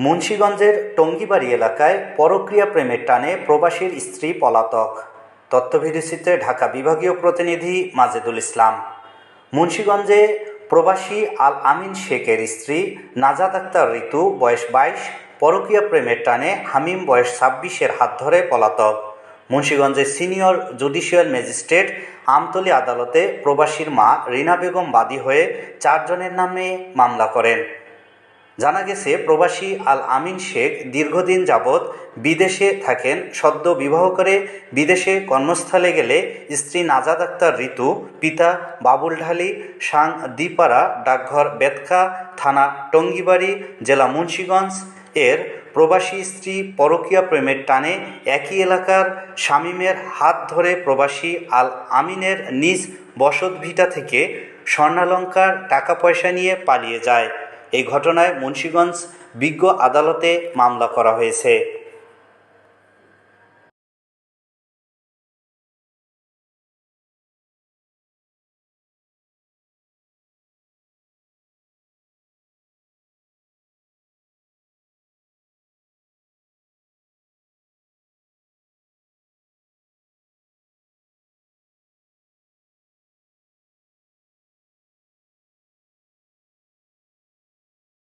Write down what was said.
মুন্সিগঞ্জের টঙ্গিবাড়ি এলাকায় পরক্রিয়া প্রেমের টানে প্রবাসীর স্ত্রী পলাতক। তথ্যভিডিওচিত্রে ঢাকা বিভাগীয় প্রতিনিধি মাজেদুল ইসলাম। মুন্সিগঞ্জে প্রবাসী আল আমিন শেখের স্ত্রী নাজাত আক্তার ঋতু বয়স 22 পরক্রিয়া প্রেমের টানে হামিম বয়স 26-এর হাত ধরে পলাতক। মুন্সিগঞ্জের সিনিয়র জুডিশিয়াল ম্যাজিস্ট্রেট আমতলী আদালতে প্রবাসীর মা রিনা বেগম বাদী হয়ে 4 জনের নামে মামলা করেন। জানা গেছে, প্রবাসী আল আমিন শেখ দীর্ঘদিন যাবৎ বিদেশে থাকেন। সদ্য বিবাহ করে বিদেশে কর্মস্থলে গেলে স্ত্রী নাজাত আক্তার ঋতু, পিতা বাবুল ঢালি, সাং দিপাড়া, ডাকঘর বেতকা, থানা টঙ্গিবাড়ি, জেলা মুন্সিগঞ্জ এর প্রবাসী স্ত্রী পরকীয়া প্রেমের টানে একই এলাকার শামীমের হাত ধরে প্রবাসী আল আমিনের নিজ বসতভিটা থেকে স্বর্ণালংকার, টাকা পয়সা নিয়ে পালিয়ে যায়। এই ঘটনায় মুন্সিগঞ্জ বিজ্ঞ আদালতে মামলা করা হয়েছে।